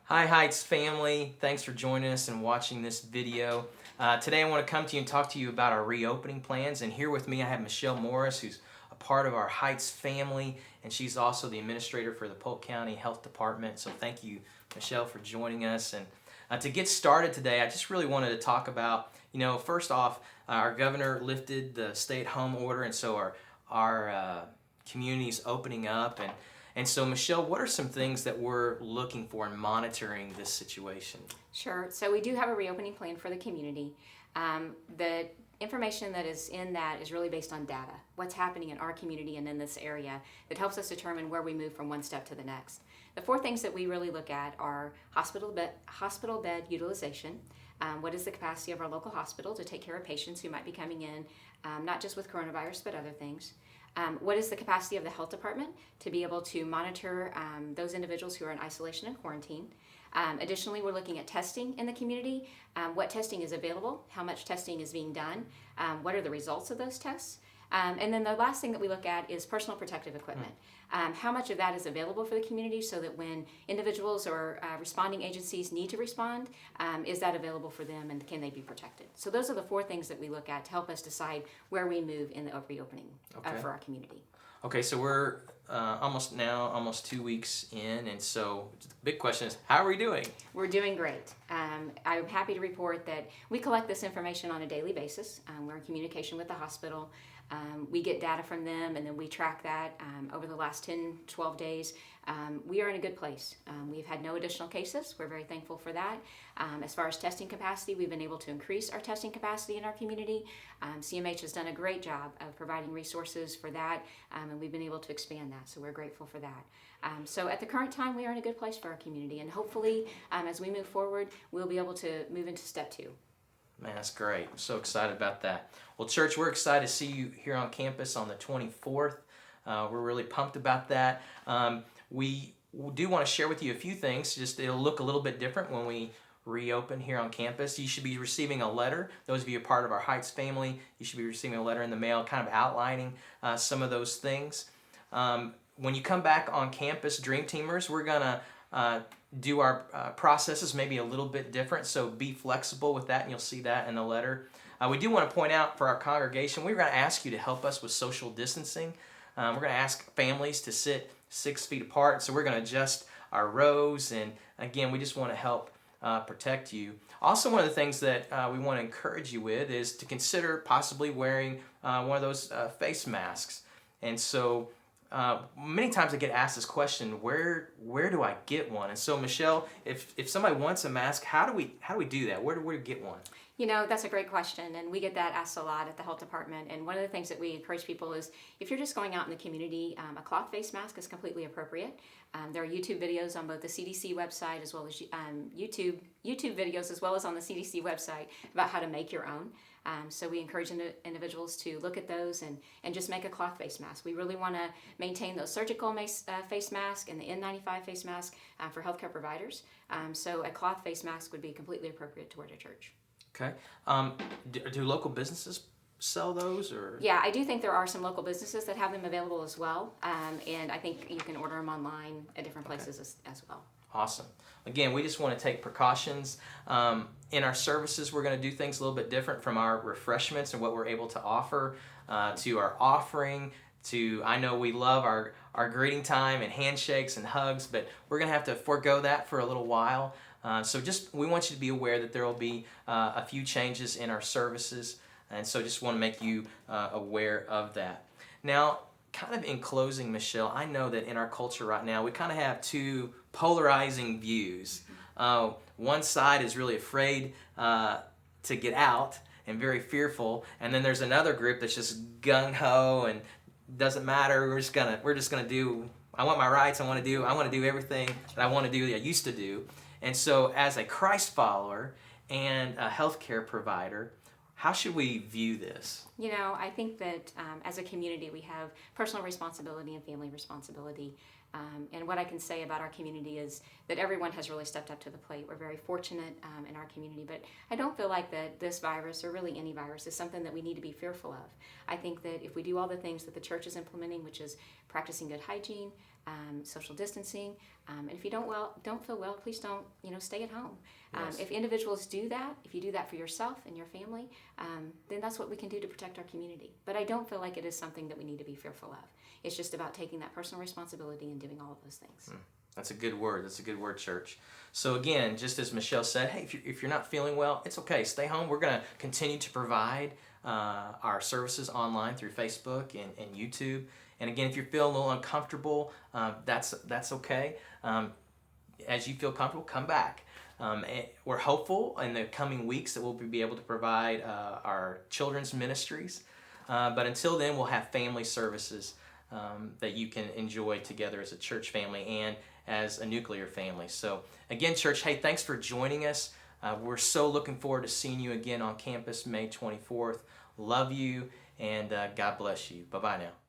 Hi Heights family, thanks for joining us and watching this video. Today I want to come to you and talk to you about our reopening plans, and here with me I have Michelle Morris, who's a part of our Heights family, and she's also the administrator for the Polk County Health Department. So thank you, Michelle, for joining us. And to get started today, I just really wanted to talk about, first off, our governor lifted the stay-at-home order, and so our community's opening up. And so, Michelle, what are some things that we're looking for in monitoring this situation? Sure. So we do have a reopening plan for the community. The information that is in that is really based on data, what's happening in our community and in this area that helps us determine where we move from one step to the next. The four things that we really look at are hospital bed utilization. What is the capacity of our local hospital to take care of patients who might be coming in, not just with coronavirus, but other things? What is the capacity of the health department to be able to monitor those individuals who are in isolation and quarantine? Additionally, we're looking at testing in the community. What testing is available? How much testing is being done? What are the results of those tests? And then the last thing that we look at is personal protective equipment. How much of that is available for the community so that when individuals or responding agencies need to respond, is that available for them and can they be protected? So those are the four things that we look at to help us decide where we move in the reopening for our community. Okay, so we're almost 2 weeks in, and so the big question is, how are we doing? We're doing great. I'm happy to report that we collect this information on a daily basis. We're in communication with the hospital. We get data from them, and then we track that over the last 10, 12 days. We are in a good place. We've had no additional cases. We're very thankful for that. As far as testing capacity, we've been able to increase our testing capacity in our community. CMH has done a great job of providing resources for that, and we've been able to expand that, so we're grateful for that. So at the current time, we are in a good place for our community, and hopefully, as we move forward, we'll be able to move into step 2. Man, that's great. I'm so excited about that. Well, church, we're excited to see you here on campus on the 24th. We're really pumped about that. We do want to share with you a few things. Just it'll look a little bit different when we reopen here on campus. You should be receiving a letter. Those of you a part of our Heights family, you should be receiving a letter in the mail kind of outlining some of those things. When you come back on campus, Dream Teamers, we're going to do our processes maybe a little bit different, so be flexible with that, and you'll see that in the letter. We do want to point out for our congregation, we're going to ask you to help us with social distancing. We're going to ask families to sit 6 feet apart, so we're going to adjust our rows, and again, we just want to help protect you. Also, one of the things that we want to encourage you with is to consider possibly wearing one of those face masks. And so many times I get asked this question, where do I get one? And so Michelle, if somebody wants a mask, how do we do that? Where do we get one? That's a great question, and we get that asked a lot at the health department. And one of the things that we encourage people is, if you're just going out in the community, a cloth face mask is completely appropriate. There are YouTube videos on both the CDC website as well as YouTube videos as well as on the CDC website about how to make your own. So we encourage individuals to look at those and just make a cloth face mask. We really want to maintain those surgical face mask and the N95 face mask for healthcare providers. So a cloth face mask would be completely appropriate to wear to church. Okay. Do local businesses sell those? Or? Yeah, I do think there are some local businesses that have them available as well. And I think you can order them online at different places as well. Awesome. Again, we just want to take precautions. In our services, we're going to do things a little bit different from our refreshments and what we're able to offer to our offering. I know we love our greeting time and handshakes and hugs, but we're going to have to forego that for a little while. So we want you to be aware that there will be a few changes in our services, and so just want to make you aware of that. Now, kind of in closing, Michelle, I know that in our culture right now, we kind of have two polarizing views. One side is really afraid to get out and very fearful, and then there's another group that's just gung-ho and doesn't matter. We're just gonna do. I want my rights. I want to do everything that I want to do that I used to do. And so, as a Christ follower and a healthcare provider, how should we view this? I think that as a community, we have personal responsibility and family responsibility. And what I can say about our community is that everyone has really stepped up to the plate. We're very fortunate in our community, but I don't feel like that this virus, or really any virus, is something that we need to be fearful of. I think that if we do all the things that the church is implementing, which is practicing good hygiene, social distancing. And if you don't feel well, please don't, stay at home. Yes. If individuals do that, if you do that for yourself and your family, then that's what we can do to protect our community. But I don't feel like it is something that we need to be fearful of. It's just about taking that personal responsibility and doing all of those things. That's a good word. That's a good word, church. So again, just as Michelle said, hey, if you're not feeling well, it's okay. Stay home. We're going to continue to provide our services online through Facebook and YouTube. And again, if you're feeling a little uncomfortable, that's okay. As you feel comfortable, come back. And we're hopeful in the coming weeks that we'll be able to provide our children's ministries. But until then, we'll have family services that you can enjoy together as a church family and as a nuclear family. So again, church, hey, thanks for joining us. We're so looking forward to seeing you again on campus May 24th. Love you, and God bless you. Bye-bye now.